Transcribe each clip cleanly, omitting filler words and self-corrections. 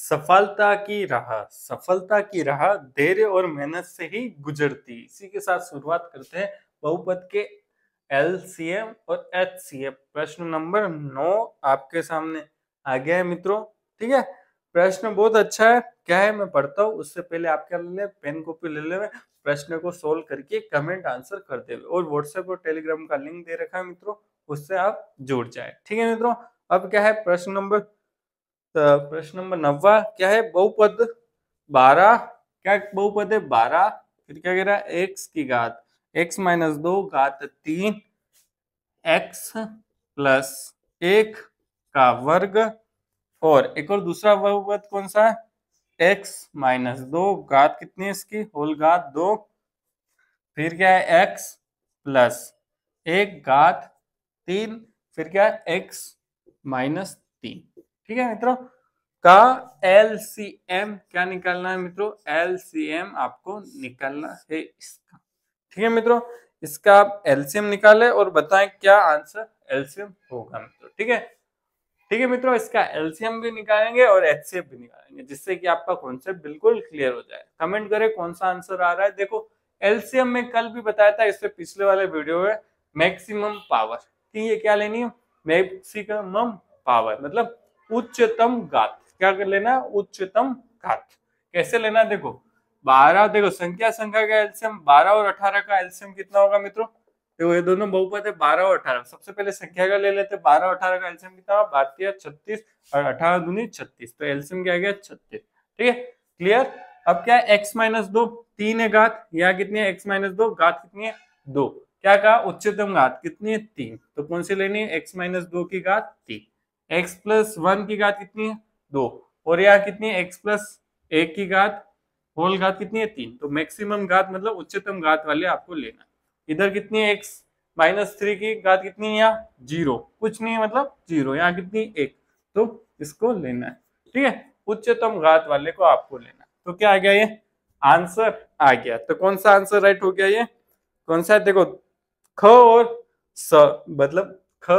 सफलता की राह धैर्य और मेहनत से ही गुजरती। इसी के साथ शुरुआत करते हैं बहुपद के एलसीएम और एचसीएफ। प्रश्न नंबर 9 आपके सामने आ गया है मित्रों। ठीक है, प्रश्न बहुत अच्छा है। क्या है, मैं पढ़ता हूँ उससे पहले आप क्या ले, पेन कॉपी ले ले, प्रश्न को सोल्व करके कमेंट आंसर कर दे, और व्हाट्सएप और टेलीग्राम का लिंक दे रखा है मित्रों, उससे आप जुड़ जाए। ठीक है मित्रों, अब क्या है प्रश्न नंबर 9 क्या है, बहुपद 12। क्या बहुपद है 12, फिर क्या कह रहा है, एक्स की घात x माइनस 2 घात 3 x प्लस 1 का वर्ग, और एक और दूसरा बहुपद कौन सा है, x माइनस 2 घात कितनी है इसकी, होल घात 2, फिर क्या है x प्लस 1 घात 3, फिर क्या है x माइनस 3। ठीक है मित्रों, का एलसीएम क्या निकालना है मित्रों, एलसीएम आपको निकालना है इसका। ठीक है मित्रों, इसका आप एलसीएम निकालें और बताएं क्या आंसर एलसीएम होगा मित्रों। ठीक है, ठीक है मित्रों, इसका एलसीएम भी निकालेंगे और एचसीएफ भी निकालेंगे, जिससे कि आपका कॉन्सेप्ट बिल्कुल क्लियर हो जाए। कमेंट करें कौन सा आंसर आ रहा है। देखो, एलसीएम में कल भी बताया था, इससे पिछले वाले वीडियो में मैक्सिमम पावर, ठीक है, क्या लेनी है, मैक्सिमम पावर मतलब उच्चतम घात। क्या कर लेना, उच्चतम घात। कैसे लेना, देखो 12, देखो संख्या का एलसीएम 12 और 18 का एलसीएम कितना होगा मित्रों। देखो ये दोनों बहुपद है 12 और 18। सबसे पहले संख्या का ले लेते हैं, 12 और 18 का एलसीएम कितना, 12 36 और 18 दूनी 36, तो एलसीएम क्या आ गया 36। ठीक है, क्लियर। अब क्या है, x माइनस 2 3 है घात, यहाँ कितनी है x माइनस 2 घात कितनी है 2, क्या कहा उच्चतम घात कितनी है 3, तो कौन सी लेनी है, x माइनस 2 की घात 3, x प्लस 1 की घात कितनी है 2, और यहाँ कितनी है x प्लस 1 की घात होल घात कितनी है 3, तो मैक्सिमम घात मतलब उच्चतम घात वाले आपको लेना। इधर कितनी है x माइनस 3 की घात कितनी है, यहाँ 0, कुछ नहीं मतलब 0, यहाँ कितनी 1, तो इसको लेना है। ठीक है, उच्चतम घात वाले को आपको लेना है। तो क्या आ गया, ये आंसर आ गया। तो कौन सा आंसर राइट हो गया, ये कौन सा है, देखो ख और स मतलब ख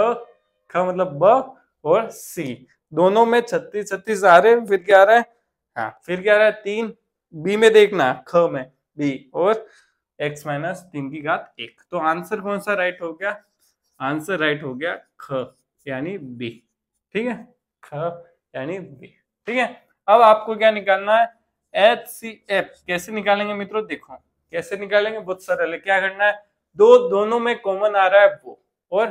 मतलब ब और सी, दोनों में 36 36 आ रहे हैं। फिर क्या आ रहा है, हाँ फिर क्या आ रहा है 3, बी में देखना, ख में बी, और x माइनस 3 की घात 1, तो आंसर कौन सा राइट हो गया, आंसर राइट हो गया ख यानी बी। ठीक है, ख यानी बी। ठीक है, अब आपको क्या निकालना है, HCF। कैसे निकालेंगे मित्रों, देखो कैसे निकालेंगे, बहुत सरल है। क्या करना है, दोनों में कॉमन आ रहा है वो, और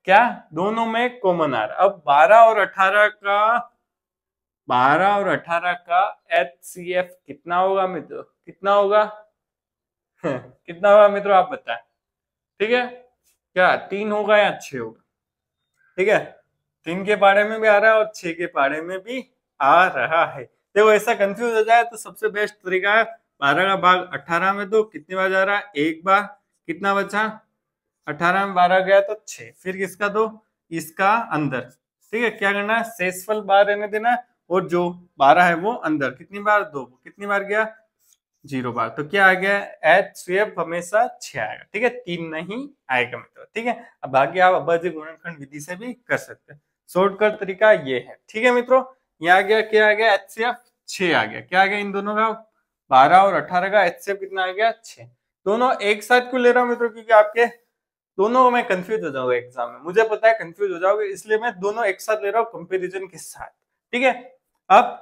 क्या दोनों में कॉमन आ रहा है। अब 12 और 18 का HCF कितना होगा मित्रों, कितना होगा कितना होगा मित्रों आप बताएं। ठीक है, क्या 3 होगा या 6 होगा। ठीक है, 3 के पारे में भी आ रहा है और 6 के पारे में भी आ रहा है। देखो ऐसा कंफ्यूज हो जाए तो सबसे बेस्ट तरीका है, 12 का भाग 18 में दो, कितनी बार जा रहा है, एक बार, कितना बचा 18 में 12 गया तो 6, फिर किसका दो, इसका अंदर। ठीक है, क्या करना है, शेषफल बाहर रहने देना है, और जो 12 है वो अंदर, कितनी बार 2, कितनी बार गया 0 बार, तो क्या आ गया HCF हमेशा 6 आएगा। ठीक है, 3 नहीं आएगा मित्रों। ठीक है, अब बाकी आप अभाज्य गुणनखंड विधि से भी कर सकते हैं, शॉर्टकट तरीका ये है। ठीक है मित्रों, यहाँ आ गया, क्या आ गया HCF 6 आ गया। क्या आ गया इन दोनों का, 12 और 18 का HCF कितना आ गया 6। दोनों एक साथ क्यों ले रहा हूँ मित्रों, क्योंकि आपके दोनों में कंफ्यूज हो जाओगे एग्जाम में, मुझे पता है कंफ्यूज हो जाओगे, इसलिए मैं दोनों एक साथ ले रहा हूँ कंपेरिजन के साथ। ठीक है, अब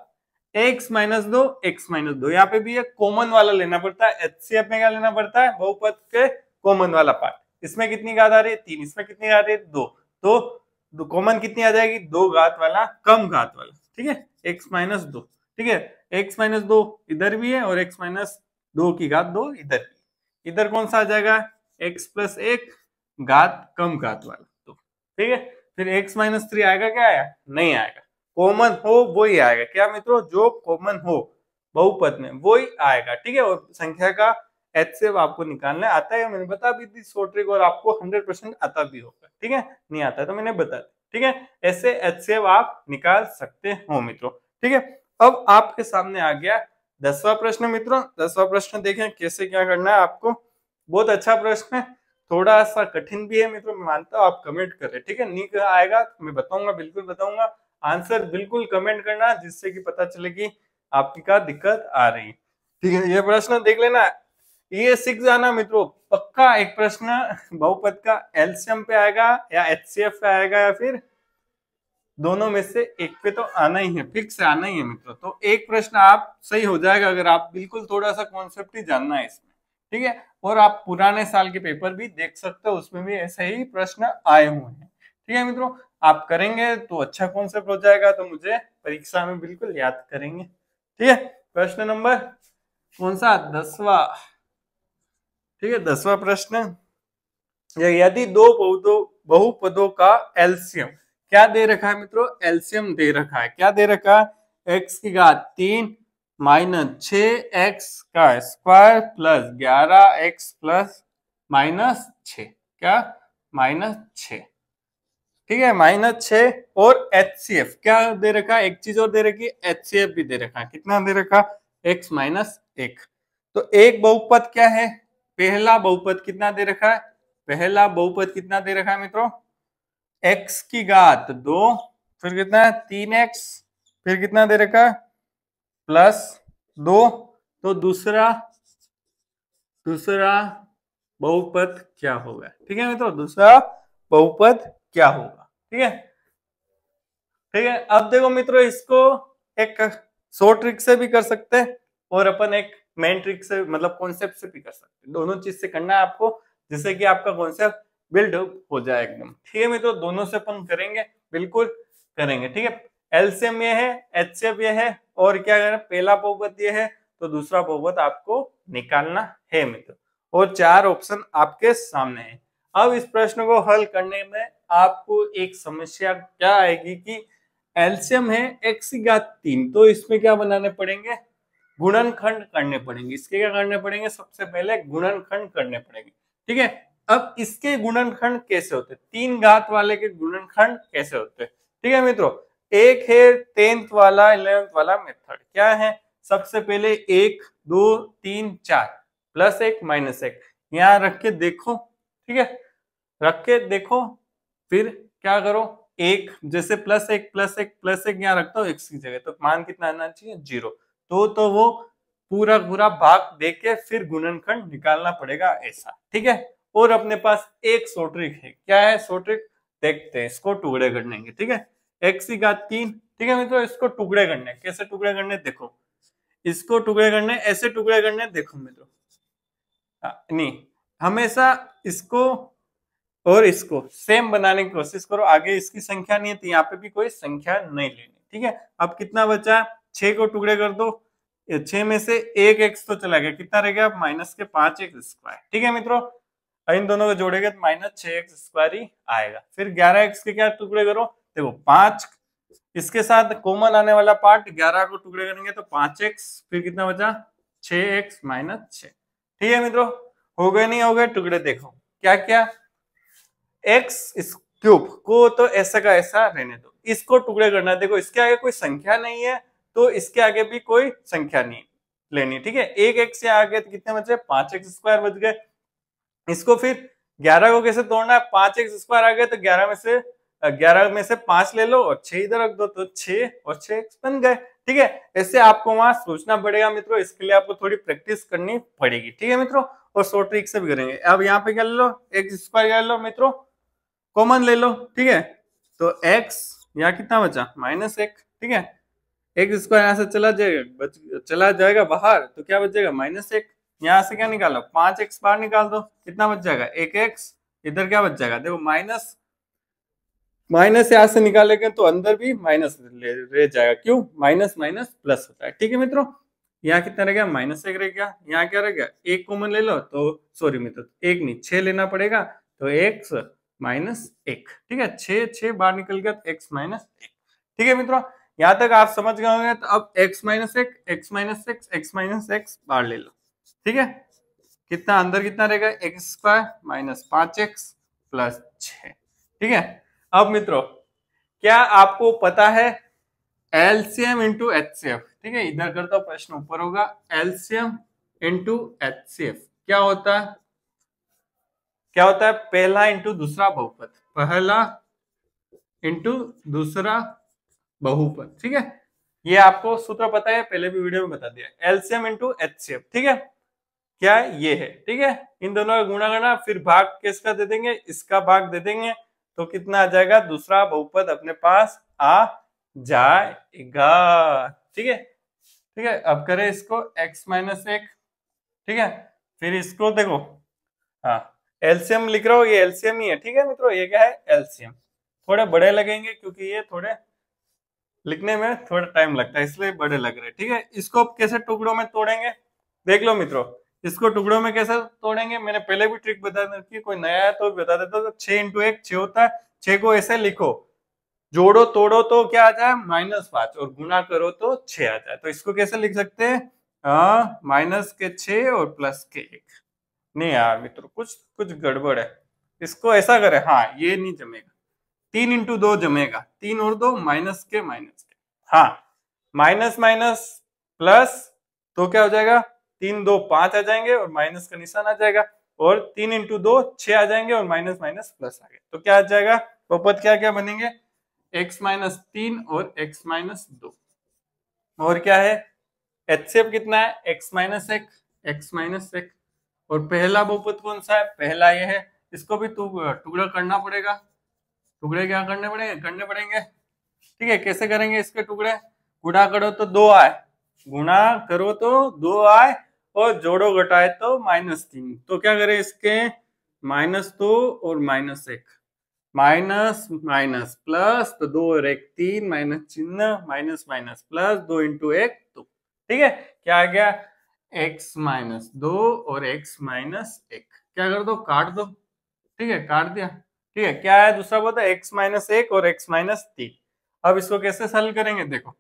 x माइनस 2 x माइनस 2, यहाँ पे भी ये कॉमन वाला लेना पड़ता है। HCF में क्या लेना पड़ता है, बहुपद के कॉमन वाला पार्ट। इसमें कितनी घात आ रही है 3, इसमें कितनी घात आ रही है 2, तो कॉमन कितनी आ जाएगी, 2 घात वाला, कम घात वाला। ठीक है, x माइनस 2। ठीक है, x माइनस 2 इधर भी है, और x माइनस 2 की घात 2 इधर भी। इधर कौन सा आ जाएगा, x प्लस 1 घात कम घात वाला, तो ठीक है। फिर x माइनस 3 आएगा, क्या आया, नहीं आएगा, कॉमन हो वो ही आएगा। क्या मित्रों, जो कॉमन हो बहुपद में वो ही आएगा। ठीक है, और संख्या का HCF आपको निकालना आता है, मैंने बता भी दी शॉर्ट ट्रिक, और आपको 100% आता भी होगा। ठीक है, नहीं आता तो मैंने बता दी। ठीक है, ऐसे HCF आप निकाल सकते हो मित्रों। ठीक है, अब आपके सामने आ गया 10वां प्रश्न मित्रों। 10वां प्रश्न देखें कैसे क्या करना है आपको, बहुत अच्छा प्रश्न है, थोड़ा सा कठिन भी है मित्रों, मैं मानता हूँ, आप कमेंट करें। ठीक है, नहीं आएगा तो मैं बताऊंगा, बिल्कुल बताऊंगा, आंसर बिल्कुल कमेंट करना, जिससे कि पता चले कि आपकी का दिक्कत आ रही है। ठीक है, ये प्रश्न देख लेना, ये सीख जाना मित्रों, पक्का एक प्रश्न बहुपद का एलसीएम पे आएगा या एचसीएफ पे आएगा या फिर दोनों में से एक पे तो आना ही है, फिक्स आना ही है मित्रों। तो एक प्रश्न आप सही हो जाएगा अगर आप बिल्कुल थोड़ा सा कॉन्सेप्ट ही जानना है इसमें। ठीक है, और आप पुराने साल के पेपर भी देख सकते हो, उसमें भी ऐसे ही प्रश्न आए हुए हैं। ठीक है मित्रों, आप करेंगे तो अच्छा कॉन्सेप्ट हो जाएगा, तो मुझे परीक्षा में बिल्कुल याद करेंगे। ठीक है, प्रश्न नंबर कौन सा, 10वां। ठीक है, 10वां प्रश्न, यदि दो बहुपदों का एलसीएम, क्या दे रखा है मित्रों, एलसीएम दे रखा है, क्या दे रखा है, एक्स की घात 3 माइनस 6x का square plus 11x plus minus 6, क्या -6। ठीक है, -6 और एचसीएफ क्या दे रखा है, एक चीज और दे रखी है, एचसीएफ भी दे रखा है, कितना दे रखा, x माइनस 1। तो एक बहुपद क्या है, पहला बहुपद कितना दे रखा है, पहला बहुपद कितना दे रखा है मित्रों, x की घात 2, फिर कितना है 3x, फिर कितना दे रखा है +2। तो दूसरा बहुपद क्या होगा। ठीक है मित्रों, दूसरा बहुपद क्या होगा। ठीक है, ठीक है, अब देखो मित्रों, इसको एक शॉर्ट ट्रिक से भी कर सकते हैं और अपन एक मेन ट्रिक से, मतलब कॉन्सेप्ट से भी कर सकते हैं। दोनों चीज से करना है आपको, जिससे कि आपका कॉन्सेप्ट बिल्ड हो जाए एकदम। ठीक है मित्रों, दोनों से अपन करेंगे, बिल्कुल करेंगे। ठीक है, एलसीएम ये है, एचसीएफ ये है, और क्या करें, पहला बहुपद ये है, तो दूसरा बहुपद आपको निकालना है मित्रों, और 4 ऑप्शन आपके सामने है। अब इस प्रश्न को हल करने में आपको एक समस्या क्या आएगी कि एलसीएम है x की घात 3, तो इसमें क्या बनाने पड़ेंगे, गुणनखंड करने पड़ेंगे। इसके क्या करने पड़ेंगे, सबसे पहले गुणनखंड करने पड़ेंगे। ठीक है, अब इसके गुणनखंड कैसे होते हैं, 3 घात वाले के गुणनखंड कैसे होते हैं। ठीक है मित्रों, एक है 10th वाला 11th वाला मेथड, क्या है, सबसे पहले 1 2 3 4 +1 -1 यहाँ रख के देखो। ठीक है, रख के देखो, फिर क्या करो, एक जैसे +1 यहाँ रखता हूँ x की जगह, तो मान कितना आना चाहिए, 0। तो वो पूरा पूरा भाग देके फिर गुणनखंड निकालना पड़ेगा ऐसा। ठीक है, और अपने पास एक सो ट्रिक है, क्या है सो ट्रिक, देखते हैं, इसको टुकड़े करने के। ठीक है, x की घात 3। ठीक है मित्रों, इसको टुकड़े करने, कैसे टुकड़े करने देखो, इसको टुकड़े करने, ऐसे टुकड़े करने, देखो मित्रों, नहीं, हमेशा इसको और इसको सेम बनाने की कोशिश करो। आगे इसकी संख्या नहीं है तो यहाँ पे भी कोई संख्या नहीं लेनी। ठीक है, अब कितना बचा, 6 को टुकड़े कर दो, 6 में से एक x तो चला गया, कितना रह गया, -5x²। ठीक है मित्रों, इन दोनों को जोड़ेंगे तो -6x² ही आएगा। फिर 11x के क्या टुकड़े करो, देखो 5, इसके साथ कॉमन आने वाला पार्ट 11 को टुकड़े करेंगे तो 5x, फिर कितना बचा 6x -6। ठीक है मित्रों, हो गए नहीं हो गए टुकड़े, देखो क्या क्या, एक्स क्यूब को तो ऐसा का ऐसा रहने दो, इसको टुकड़े करना, देखो इसके आगे कोई संख्या नहीं है तो इसके आगे भी कोई संख्या नहीं लेनी। ठीक है, एक एक्स से आगे तो कितने बचे, 5x² बच गए। इसको फिर 11 को कैसे तोड़ना है, 5x² आ गए तो 11 में से 5 ले लो और 6 इधर रख दो, तो 6 और 6x बन गए। ठीक है, ऐसे आपको वहां सोचना पड़ेगा मित्रों, इसके लिए आपको थोड़ी प्रैक्टिस करनी पड़ेगी। ठीक है मित्रों, और शॉर्ट ट्रिक से भी करेंगे। अब यहाँ पे क्या ले लो, x² ले लो मित्रों, कॉमन ले लो। ठीक है, तो x यहाँ कितना बचा, -1। ठीक है, x² यहाँ से चला जाएगा बाहर, तो क्या बचेगा, -1। यहाँ से क्या निकालो, 5x बाहर निकाल दो, कितना बच जाएगा, 1x। इधर क्या बच जाएगा, देखो माइनस यहाँ से निकालेंगे तो अंदर भी माइनस रह जाएगा, क्यों, माइनस माइनस प्लस होता है। ठीक है मित्रों, यहाँ कितना रह गया, -1 रह गया, यहाँ क्या रह गया, एक कॉमन ले लो, तो सॉरी मित्रों, एक नहीं 6 लेना पड़ेगा, तो x -1। ठीक है, 6 बाहर निकल गया तो x -1। ठीक है मित्रों, यहाँ तक आप समझ गए होंगे। तो अब x -1 बाहर ले लो। ठीक है, कितना अंदर कितना रहेगा, x² -5x + 6। ठीक है, अब मित्रों क्या आपको पता है एलसीएम इंटू एचसीएफ। ठीक है, इधर करता हूं, प्रश्न ऊपर होगा, एलसीएम इंटू एचसीएफ क्या होता है, क्या होता है, पहला इंटू दूसरा बहुपद, पहला इंटू दूसरा बहुपद, ठीक है। ये आपको सूत्र पता है, पहले भी वीडियो में बता दिया, एलसीएम इंटू एचसीएफ, ठीक है। क्या ये है, ठीक है। इन दोनों का गुणा करना, फिर भाग किसका दे देंगे, इसका भाग दे देंगे, तो कितना आ जाएगा, दूसरा बहुपद अपने पास आ जाएगा, ठीक है। ठीक है, अब करें इसको x माइनस एक, ठीक है। फिर इसको देखो, हाँ एलसीएम लिख रहा हूँ, ये एलसीएम ही है, ठीक है मित्रों, ये क्या है एलसीएम। थोड़े बड़े लगेंगे क्योंकि ये थोड़े लिखने में थोड़ा टाइम लगता है, इसलिए बड़े लग रहे हैं, ठीक है। इसको अब कैसे टुकड़ों में तोड़ेंगे, देख लो मित्रों। इसको टुकड़ों में कैसे तोड़ेंगे, मैंने पहले भी ट्रिक बता दी, कोई नया है तो बता देता हूं। तो 6 इंटू 1 6 होता है, 6 को ऐसे लिखो, जोड़ो तोड़ो तो क्या आ जाए -5, और गुना करो तो 6 आ जाए। तो इसको कैसे लिख सकते हैं, -6 और +1। नहीं यार मित्रों, कुछ कुछ गड़बड़ है, इसको ऐसा करें, हाँ ये नहीं जमेगा, 3 इंटू 2 जमेगा, 3 और 2 -के, हाँ माइनस माइनस प्लस, तो क्या हो जाएगा, 3 2 5 आ जाएंगे और माइनस का निशान आ जाएगा, और 3 इंटू 2 6 आ जाएंगे और माइनस माइनस प्लस आ गए, तो क्या आ जाएगा, बहुपद क्या क्या बनेंगे, x-3 और x-2। और क्या है, एचसीएफ कितना है, x-1, और पहला बहुपद कौन सा है, पहला ये है। इसको भी टुकड़ा करना पड़ेगा, टुकड़े क्या करने पड़ेंगे, ठीक है। कैसे करेंगे इसके टुकड़े, गुणा करो तो 2 आए, गुणा करो तो 2 आए, और जोड़ो घटाए तो -3। तो क्या करें इसके, -2 और -1, माइनस माइनस प्लस, तो 2 और 1 3, माइनस चिन्ह, माइनस माइनस प्लस, 2 इंटू 1 2, ठीक है। क्या आ गया, x-2 और x-1, क्या कर दो, काट दो, ठीक है, काट दिया, ठीक है। क्या है दूसरा, बोलता है x-1 और x-3। अब इसको कैसे सॉल्व करेंगे, देखो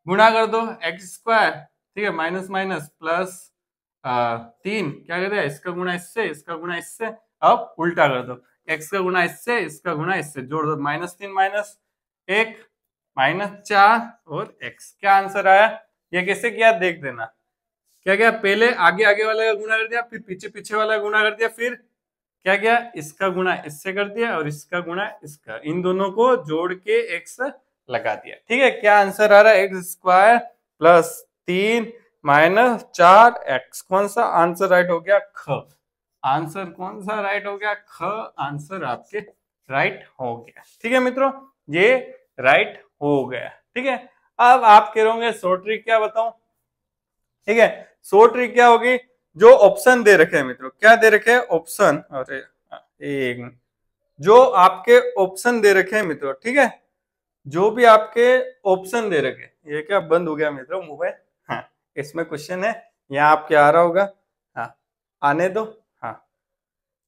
गुणा कर दो, x², ठीक है, माइनस माइनस प्लस 3, क्या कर दिया, इसका गुणा इससे, इसका गुणा इससे। अब उल्टा कर दो, x का गुणा इससे, इसका गुणा इससे, जोड़ दो, -3 -1 -4 और x। क्या आंसर आया, ये कैसे किया देख देना। क्या क्या, पहले आगे आगे वाले का गुणा कर दिया, फिर पीछे पीछे वाला का गुणा कर दिया, फिर क्या किया, इसका गुणा इससे कर दिया और इसका गुणा इसका, इन दोनों को जोड़ के x लगा दिया, ठीक है। क्या आंसर आ रहा है, x² + 3 - 4x। कौन सा आंसर राइट हो गया, ख। आंसर कौन सा राइट हो गया, ख आंसर आपके राइट हो गया, ठीक है मित्रों, ये राइट हो गया, ठीक है। अब आप कह रहे शॉर्ट ट्रिक क्या बताऊं, ठीक है। शॉर्ट ट्रिक क्या होगी, जो ऑप्शन दे रखे हैं मित्रों, क्या दे रखे हैं ऑप्शन, अरे एक जो आपके ऑप्शन दे रखे हैं मित्रों, ठीक है, जो भी आपके ऑप्शन दे रखे, ये क्या बंद हो गया मित्रों मोबाइल, हाँ इसमें क्वेश्चन है, यहाँ आपके आ रहा होगा, हाँ आने दो, हाँ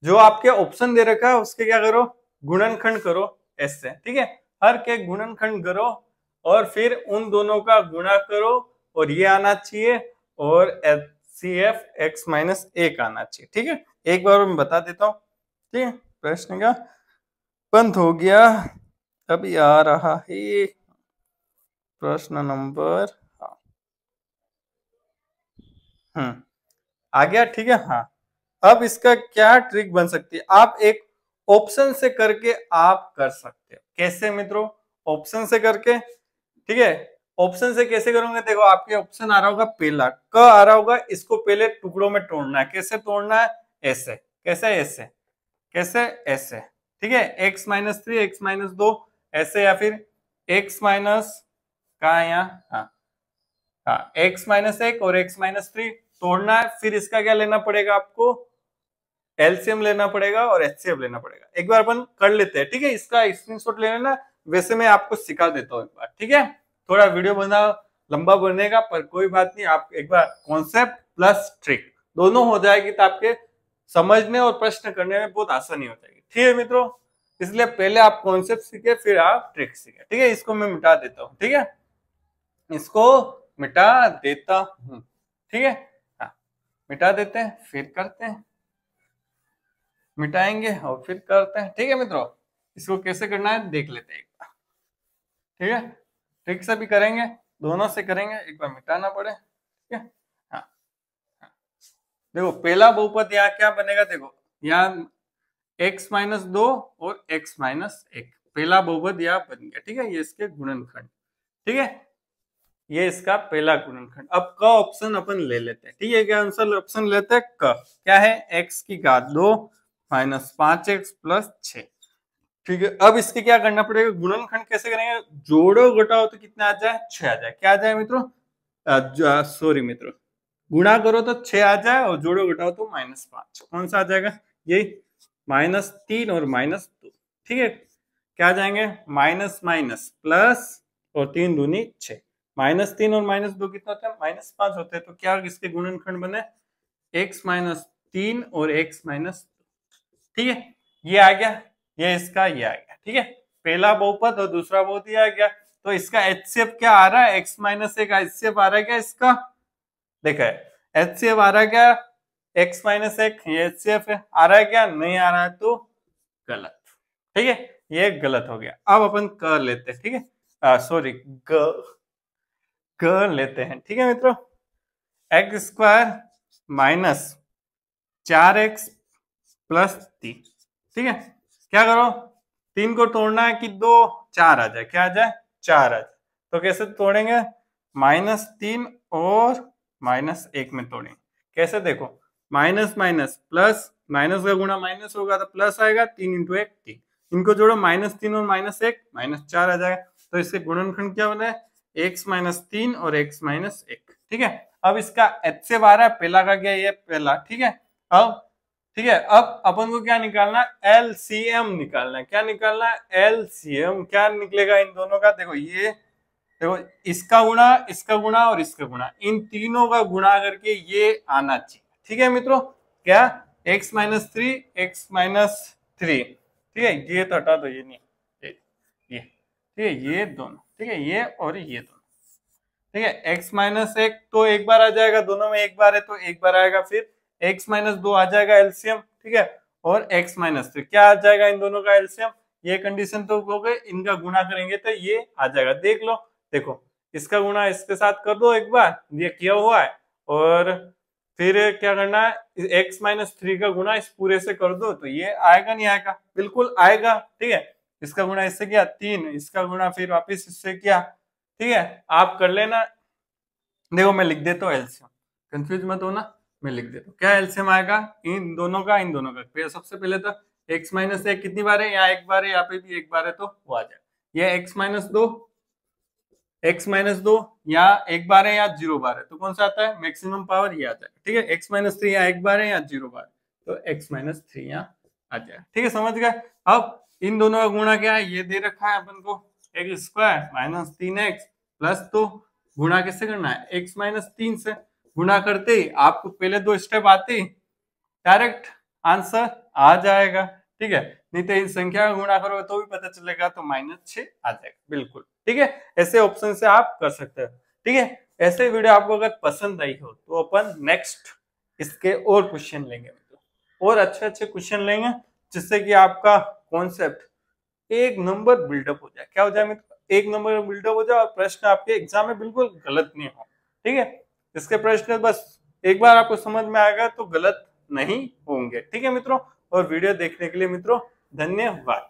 जो आपके ऑप्शन दे रखा है उसके क्या करो, गुणनखंड करो ऐसे, ठीक है। हर के गुणनखंड करो और फिर उन दोनों का गुणा करो, और ये आना चाहिए, और HCF x-1 आना चाहिए, ठीक है। एक बार मैं बता देता हूँ, ठीक है। प्रश्न का बंद हो गया, अभी आ रहा है प्रश्न नंबर, आ गया, ठीक है। हाँ अब इसका क्या ट्रिक बन सकती है, आप एक ऑप्शन से करके आप कर सकते हो, कैसे मित्रों, ऑप्शन से करके, ठीक है। ऑप्शन से कैसे करोगे, देखो आपके ऑप्शन आ रहा होगा पहला, क आ रहा होगा, इसको पहले टुकड़ों में तोड़ना है, कैसे तोड़ना है, ऐसे, कैसे ऐसे, कैसे ऐसे, ठीक है, x-3 x-2 ऐसे, या फिर x माइनस का यहाँ, हाँ हाँ x-1 और x-3 तोड़ना है, फिर इसका क्या लेना पड़ेगा आपको, एलसीएम लेना पड़ेगा और एचसीएफ लेना पड़ेगा। एक बार अपन कर लेते हैं, ठीक है, इसका स्क्रीनशॉट ले लेना, वैसे मैं आपको सिखा देता हूँ एक बार, ठीक है। थोड़ा वीडियो बना लंबा बनेगा पर कोई बात नहीं, आप एक बार कॉन्सेप्ट प्लस ट्रिक दोनों हो जाएगी तो आपके समझने और प्रश्न करने में बहुत आसानी हो जाएगी, ठीक है मित्रों। इसलिए पहले आप कॉन्सेप्ट सीखे फिर आप ट्रिक सीखे, ठीक है। इसको मैं मिटा देता हूँ, ठीक है, इसको मिटा देता हूँ, ठीक है, हाँ मिटा देते हैं फिर करते हैं, मिटाएंगे और फिर करते हैं, ठीक है मित्रों। इसको कैसे करना है देख लेते हैं एक बार, ठीक है, ट्रिक से भी करेंगे, दोनों से करेंगे, एक बार मिटाना पड़े, ठीक है। हाँ हाँ देखो पहला बहुपद यहाँ क्या बनेगा, देखो यहाँ x-2 और x-1, पहला बहुपद यहाँ बन गया, ठीक है, ये इसके गुणनखंड, ठीक है, ये इसका पहला गुणनखंड। अब क ऑप्शन अपन ले लेते हैं। ठीक है, क्या आंसर ऑप्शन लेते हैं क। क्या है, x की घात 2 माइनस 5x प्लस 6। ठीक है, अब इसके क्या करना पड़ेगा, गुणनखंड कैसे करेंगे, जोड़ो घटाओ तो कितना आ जाए, 6 आ जाए। क्या आ जाए मित्रों, सॉरी मित्रों, गुणा करो तो 6 आ जाए और जोड़ो घटाओ तो -5। कौन सा आ जाएगा, यही -3 और -2। ठीक है, क्या आ जाएंगे, माइनस माइनस प्लस और 3 दूनी 6। -3 और -2 कितना होता है, -5 होते हैं। तो क्या इसके गुणनखंड बने, x-3 और x-2। ठीक है, ये आ गया, ये इसका ये आ गया। ठीक है, पहला बहुपद और दूसरा बहुपद ये आ गया। तो इसका HCF क्या आ रहा है, x-1 का HCF आ रहा है क्या इसका, देखा है HCF आ रहा है क्या, x-1 ये HCF है, आ रहा है क्या, नहीं आ रहा है तो गलत। ठीक है, ये गलत हो गया। अब अपन कर लेते हैं। ठीक है, सॉरी कर लेते हैं। ठीक है मित्रों, x² माइनस 4x प्लस 3। ठीक है, क्या करो, 3 को तोड़ना है कि 2, 4 आ जाए। क्या आ जाए, 4 आ जाए। तो कैसे तोड़ेंगे, -3 और -1 में तोड़ेंगे। कैसे, देखो माइनस माइनस प्लस, माइनस का गुणा माइनस होगा तो प्लस आएगा, 3 × 1 3। इनको जोड़ो, -3 और -1 -4 आ जाएगा। तो इसके गुणनखंड क्या बना है, x-3 और x-1। ठीक है, अब इसका HCF आ रहा है, पहला का क्या, ये पहला। ठीक है, अब ठीक है, अब अपन को क्या निकालना है, LCM निकालना है। क्या निकालना है, LCM। क्या निकलेगा इन दोनों का, देखो ये, देखो इसका गुणा, इसका गुणा और इसका गुणा, इन तीनों का गुणा करके ये आना चाहिए। ठीक है मित्रों, क्या, x-3 x-3। ठीक है, ये तो हटा दो, ये नहीं, ये ठीक है, ये दोनों। ठीक है, ये और ये दोनों। ठीक है, x-1 तो एक बार आ जाएगा, दोनों में एक बार है तो एक बार आएगा। फिर x-2 आ जाएगा एलसीएम। ठीक है, और x-3 क्या आ जाएगा इन दोनों का एलसीएम। ये कंडीशन तो हो गई, इनका गुणा करेंगे तो ये आ जाएगा। देख लो, देखो इसका गुणा इसके साथ कर दो एक बार, ये किया हुआ है। और फिर क्या करना है, x-3 का गुणा इस पूरे से कर दो तो ये आएगा, नहीं आएगा, बिल्कुल आएगा। ठीक है, इसका गुणा इससे किया 3, इसका गुणा फिर वापिस इससे किया। ठीक है, आप कर लेना। देखो मैं लिख देता हूँ एलसीएम, कंफ्यूज मत होना, मैं लिख देता हूँ। क्या एलसीएम आएगा इन दोनों का, इन दोनों का। सबसे पहले तो x-1 कितनी बार है, यहाँ एक बार है, यहाँ पे भी एक बार है, तो वो आ जाए। ये x-2 या एक बार है या 0 बार है, तो कौन सा आता है, मैक्सिमम पावर ये आ जाएगा। ठीक है, x-3 या एक बार है या 0 बार, तो x-3 यहाँ आ जाएगा। ठीक है, समझ गए। अब इन दोनों का गुणा क्या है, ये दे रखा है अपन को, x² - 3x प्लस 2। गुणा कैसे करना है, x-3 से गुणा करते ही आपको पहले 2 स्टेप आते ही डायरेक्ट आंसर आ जाएगा। ठीक है, नहीं तो इस संख्या का गुणा करोगे तो भी पता चलेगा, तो -6 आ जाएगा, बिल्कुल। ठीक है, ऐसे ऑप्शन से आप कर सकते हो। ठीक है, ऐसे वीडियो आपको अगर पसंद आई हो तो अपन नेक्स्ट इसके और क्वेश्चन लेंगे, और अच्छे अच्छे क्वेश्चन लेंगे, जिससे कि आपका कॉन्सेप्ट एक नंबर बिल्डअप हो जाए। क्या हो जाए मित्र, एक नंबर बिल्डअप हो जाए और प्रश्न आपके एग्जाम में बिल्कुल गलत नहीं हो। ठीक है, इसके प्रश्न बस एक बार आपको समझ में आएगा तो गलत नहीं होंगे। ठीक है मित्रों, और वीडियो देखने के लिए मित्रों धन्यवाद।